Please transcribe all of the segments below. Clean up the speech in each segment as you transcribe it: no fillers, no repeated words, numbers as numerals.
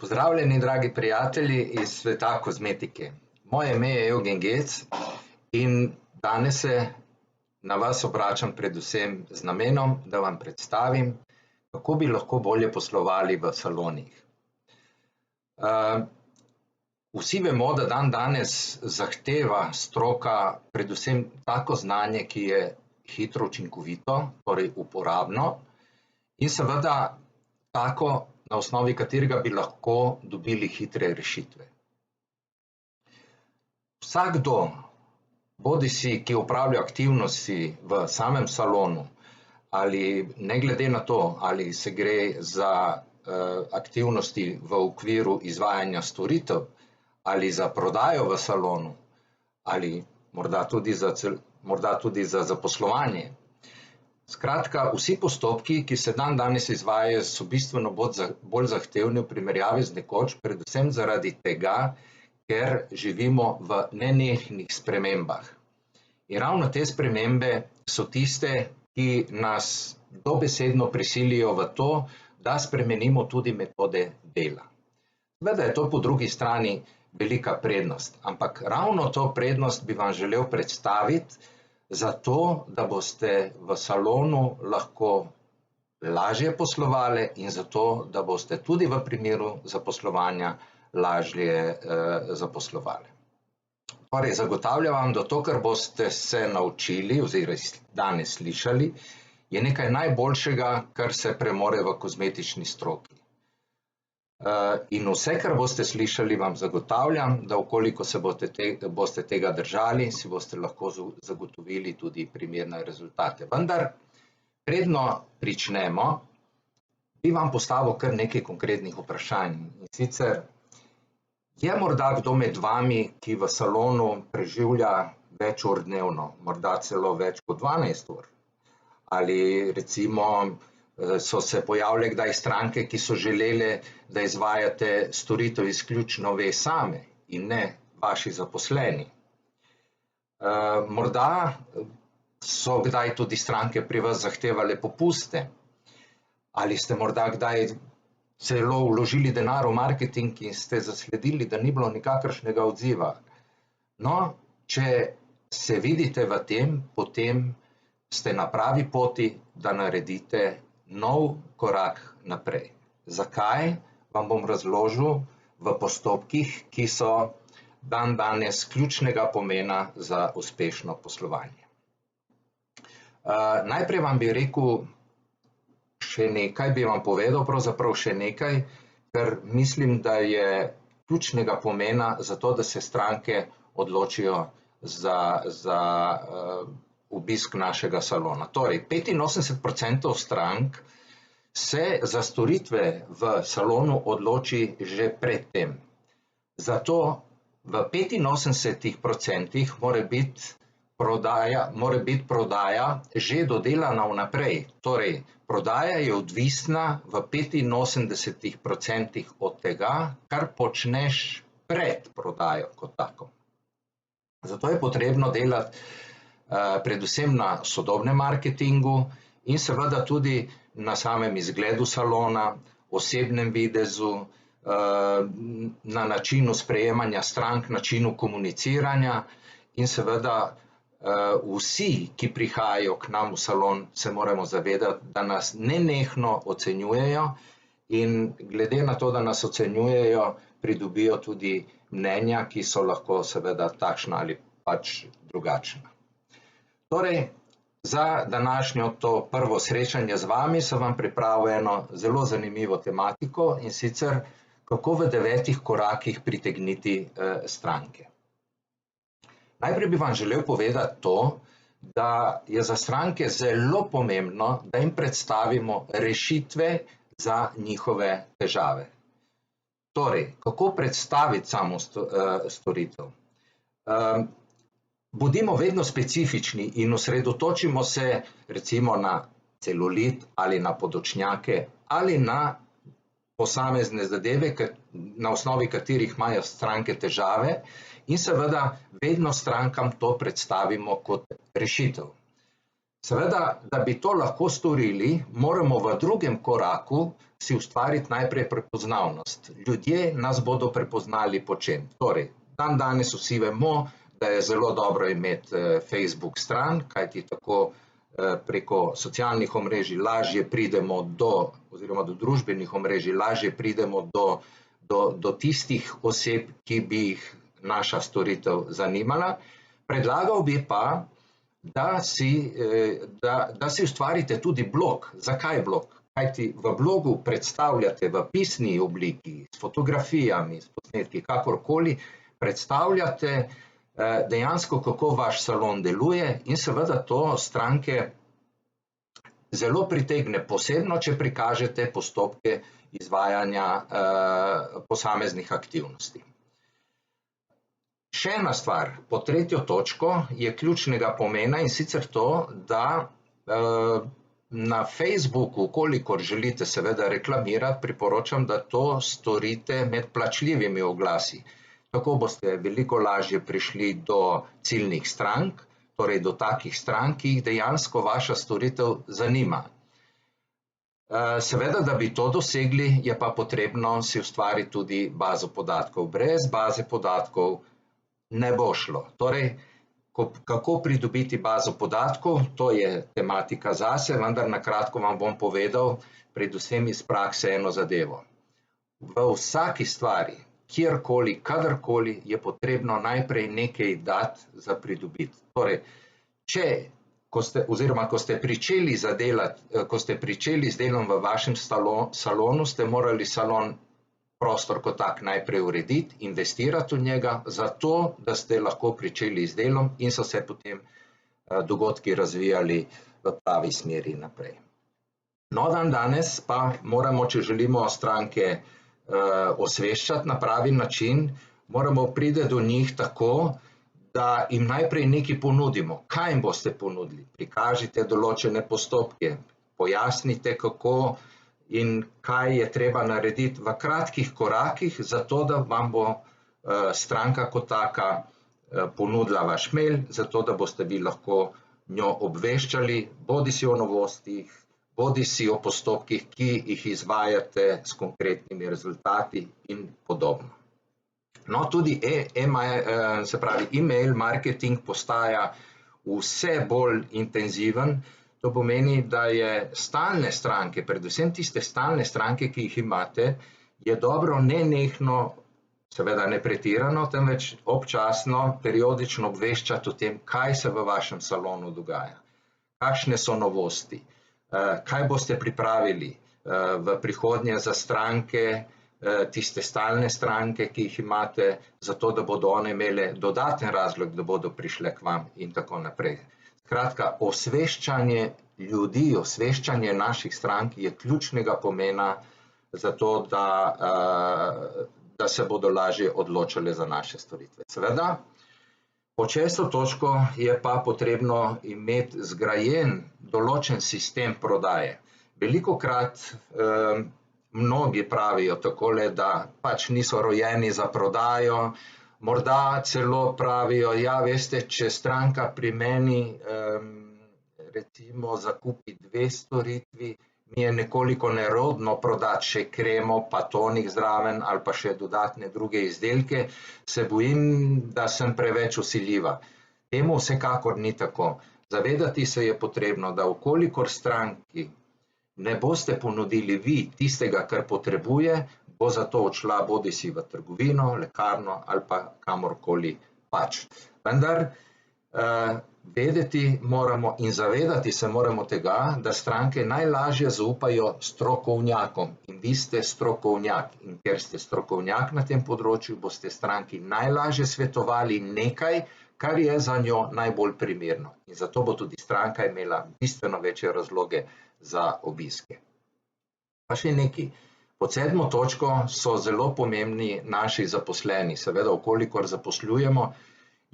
Pozdravljeni, dragi prijatelji iz sveta kozmetike. Moje ime je Eugen Gec in danes se na vas obračam predvsem z namenom, da vam predstavim, kako bi lahko bolje poslovali v salonih. Vsi vemo, da danes zahteva stroka predvsem tako znanje, ki je hitro učinkovito, torej uporabno, in seveda tako, na osnovi katerega bi lahko dobili hitre rešitve. Vsakdo, bodisi ki opravlja aktivnosti v samem salonu, ali ne glede na to, ali se gre za aktivnosti v okviru izvajanja storitev, ali za prodajo v salonu, ali morda tudi za zaposlovanje. Skratka, vsi postopki, ki se danes izvajajo, so bistveno bolj zahtevni v primerjavi z nekoč, predvsem zaradi tega, ker živimo v nenehnih spremembah. In ravno te spremembe so tiste, ki nas dobesedno prisilijo v to, da spremenimo tudi metode dela. Seveda je to po drugi strani velika prednost, ampak ravno to prednost bi vam želel predstaviti, zato, da boste v salonu lahko lažje poslovali in zato, da boste tudi v primeru zaposlovanja lažje zaposlovali. Torej, zagotavljam vam, da to, kar boste se naučili oziroma danes slišali, je nekaj najboljšega, kar se premore v kozmetični stroki. In vse, kar boste slišali, vam zagotavljam, da ukoliko se boste tega držali, si boste lahko zagotovili tudi primerne rezultate. Vendar, predno pričnemo, bi vam postavil kar nekaj konkretnih vprašanj. In sicer, je morda kdo med vami, ki v salonu preživlja več ur dnevno, morda celo več kot 12 ur? Ali recimo so se pojavile kdaj stranke, ki so želele, da izvajate storitev izključno ve same in ne vaši zaposleni. Morda so kdaj tudi stranke pri vas zahtevale popuste, ali ste morda kdaj celo vložili denar v marketing in ste zasledili, da ni bilo nikakršnega odziva. No, če se vidite v tem, potem ste na pravi poti, da naredite nov korak naprej. Zakaj? Vam bom razložil v postopkih, ki so danes ključnega pomena za uspešno poslovanje. Najprej vam bi rekel še nekaj, bi vam povedal pravzaprav še nekaj, ker mislim, da je ključnega pomena za to, da se stranke odločijo za obisk našega salona. Torej, 85% strank se za storitve v salonu odloči že pred tem. Zato v 85% mora biti prodaja že dodelana vnaprej. Torej, prodaja je odvisna v 85% od tega, kar počneš pred prodajo kot tako. Zato je potrebno delati predvsem na sodobnem marketingu in seveda tudi na samem izgledu salona, osebnem videzu, na načinu sprejemanja strank, načinu komuniciranja in seveda vsi, ki prihajajo k nam v salon, se moramo zavedati, da nas nenehno ocenjujejo in glede na to, da nas ocenjujejo, pridobijo tudi mnenja, ki so lahko seveda takšna ali pač drugačna. Torej, za današnjo to prvo srečanje z vami sem vam pripravil eno zelo zanimivo tematiko in sicer, kako v 9 korakih pritegniti stranke. Najprej bi vam želel povedati to, da je za stranke zelo pomembno, da jim predstavimo rešitve za njihove težave. Torej, kako predstaviti samo storitev? Bodimo vedno specifični in osredotočimo se recimo na celulit ali na podočnjake ali na posamezne zadeve, na osnovi katerih imajo stranke težave in seveda vedno strankam to predstavimo kot rešitev. Seveda, da bi to lahko storili, moramo v drugem koraku si ustvariti najprej prepoznavnost. Ljudje nas bodo prepoznali po čem. Torej, danes vsi vemo, da je zelo dobro imeti Facebook stran, kajti tako preko socialnih omrežij lažje pridemo oziroma do družbenih omrežij lažje pridemo do tistih oseb, ki bi jih naša storitev zanimala. Predlagal bi pa, da si ustvarite tudi blog. Zakaj blog? Kajti v blogu predstavljate v pisni obliki, s fotografijami, s posnetki, kakorkoli, predstavljate dejansko, kako vaš salon deluje in seveda to stranke zelo pritegne, posebno, če prikažete postopke izvajanja posameznih aktivnosti. Še ena stvar, pod tretjo točko, je ključnega pomena in sicer to, da na Facebooku, kolikor želite seveda reklamirati, priporočam, da to storite med plačljivimi oglasi. Tako boste veliko lažje prišli do ciljnih strank, torej do takih strank, ki jih dejansko vaša storitev zanima. Seveda, da bi to dosegli, je pa potrebno si ustvariti tudi bazo podatkov. Brez baze podatkov ne bo šlo. Torej, kako pridobiti bazo podatkov, to je tematika zase, vendar na kratko vam bom povedal predvsem iz prakse eno zadevo. V vsaki stvari, kjerkoli, kadarkoli, je potrebno najprej nekaj dati za pridobiti. Torej, ko ste pričeli z delom v vašem salonu, ste morali salon prostor kot tak najprej urediti, investirati v njega, zato, da ste lahko pričeli z delom in so se potem dogodki razvijali v pravi smeri naprej. No, danes pa moramo, če želimo stranke osveščati na pravi način, moramo priti do njih tako, da jim najprej nekaj ponudimo. Kaj jim boste ponudili? Prikažite določene postopke, pojasnite, kako in kaj je treba narediti v kratkih korakih, zato da vam bo stranka kot taka ponudila vaš mail, zato da boste vi lahko njo obveščali, bodisi o novostih, bodisi o postopkih, ki jih izvajate s konkretnimi rezultati in podobno. No, tudi e-mail marketing postaja vse bolj intenziven. To pomeni, da je stalne stranke, predvsem tiste stalne stranke, ki jih imate, je dobro nenehno, seveda ne pretirano, temveč občasno, periodično obveščati o tem, kaj se v vašem salonu dogaja, kakšne so novosti, kaj boste pripravili v prihodnje za stranke, tiste stalne stranke, ki jih imate, zato da bodo one imele dodaten razlog, da bodo prišle k vam in tako naprej. Skratka, osveščanje ljudi, osveščanje naših strank je ključnega pomena za to, da se bodo lažje odločale za naše storitve. Seveda, pod 6. točko je pa potrebno imeti zgrajen določen sistem prodaje. Velikokrat mnogi pravijo takole, da pač niso rojeni za prodajo, morda celo pravijo, ja, veste, če stranka pri meni recimo zakupi 2 storitvi, mi je nekoliko nerodno prodati še kremo, pa tonik zraven ali pa še dodatne druge izdelke, se bojim, da sem preveč vsiljiva. Temu vsekakor ni tako. Zavedati se je potrebno, da vkolikor stranki ne boste ponudili vi tistega, kar potrebuje, bo zato odšla bodisi v trgovino, lekarno ali pa kamorkoli pač. Vendar vedeti moramo in zavedati se moramo tega, da stranke najlažje zaupajo strokovnjakom in vi ste strokovnjak. In ker ste strokovnjak na tem področju, boste stranki najlažje svetovali nekaj, kar je za njo najbolj primerno. In zato bo tudi stranka imela bistveno večje razloge za obiske. Pa še nekaj. Pod 7. točko so zelo pomembni naši zaposleni. Seveda, vkolikor zaposlujemo,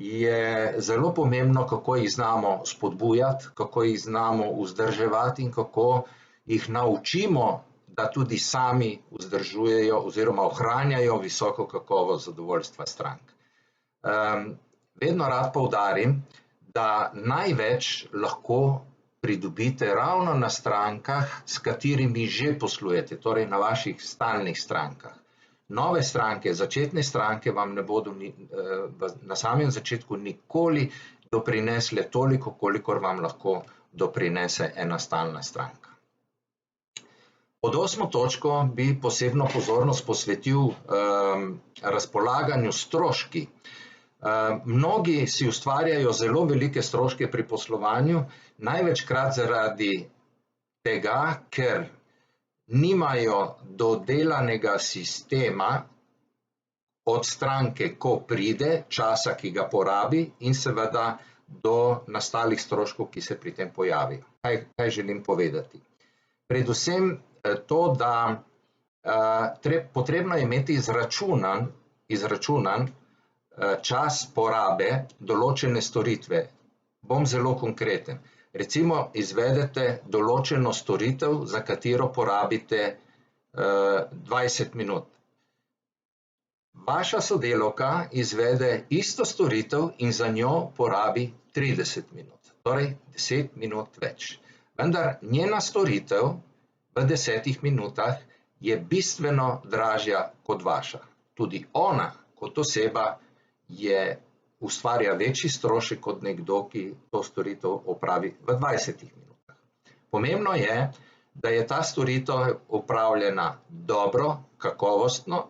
je zelo pomembno, kako jih znamo spodbujati, kako jih znamo vzdrževati in kako jih naučimo, da tudi sami vzdržujejo oziroma ohranjajo visoko kakovost zadovoljstva strank. Vedno rad poudarim, da največ lahko pridobite ravno na strankah, s katerimi že poslujete, torej na vaših stalnih strankah. Nove stranke, začetne stranke vam ne bodo na samem začetku nikoli doprinesle toliko, kolikor vam lahko doprinese ena stalna stranka. Pod 8. točko bi posebno pozornost posvetil razpolaganju stroški. Mnogi si ustvarjajo zelo velike stroške pri poslovanju, največkrat zaradi tega, ker nimajo dodelanega sistema od stranke, ko pride, časa, ki ga porabi, in seveda do nastalih stroškov, ki se pri tem pojavijo. Kaj želim povedati? Predvsem to, da potrebno je imeti izračunan čas porabe določene storitve. Bom zelo konkreten. Recimo, izvedete določeno storitev, za katero porabite 20 minut. Vaša sodelavka izvede isto storitev in za njo porabi 30 minut, torej 10 minut več. Vendar njena storitev v 10 minutah je bistveno dražja kot vaša. Tudi ona kot oseba ustvarja večji strošek kot nekdo, ki to storitev opravi v 20 minutah. Pomembno je, da je ta storitev opravljena dobro, kakovostno,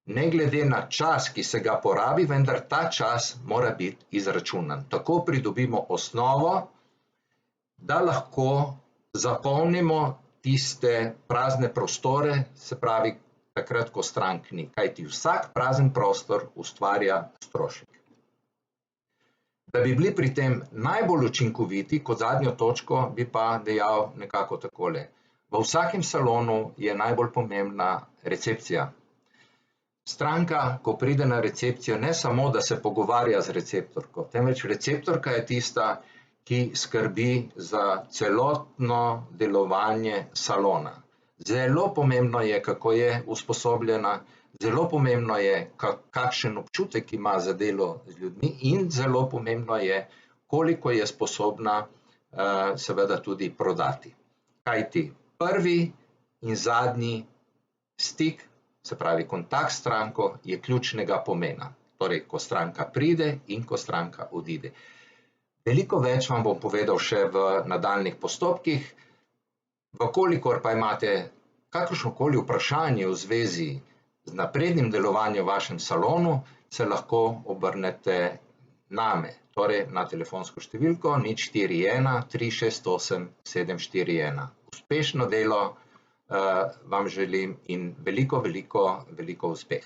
ne glede na čas, ki se ga porabi, vendar ta čas mora biti izračunan. Tako pridobimo osnovo, da lahko zapolnimo tiste prazne prostore, se pravi, takrat, ko strank ni, kajti vsak prazen prostor ustvarja strošek. Da bi bili pri tem najbolj učinkoviti, kot zadnjo točko, bi pa dejal nekako takole. V vsakem salonu je najbolj pomembna recepcija. Stranka, ko pride na recepcijo, ne samo, da se pogovarja z receptorko, temveč receptorka je tista, ki skrbi za celotno delovanje salona. Zelo pomembno je, kako je usposobljena, zelo pomembno je, kakšen občutek ima za delo z ljudmi, in zelo pomembno je, koliko je sposobna seveda tudi prodati. Kajti prvi in zadnji stik, se pravi kontakt s stranko, je ključnega pomena. Torej, ko stranka pride in ko stranka odide. Veliko več vam bom povedal še v nadaljnjih postopkih. Vkolikor pa imate kakršnokoli vprašanje v zvezi z naprednim delovanjem v vašem salonu, se lahko obrnete name, torej na telefonsko številko 041 368 741. Uspešno delo vam želim in veliko uspeha.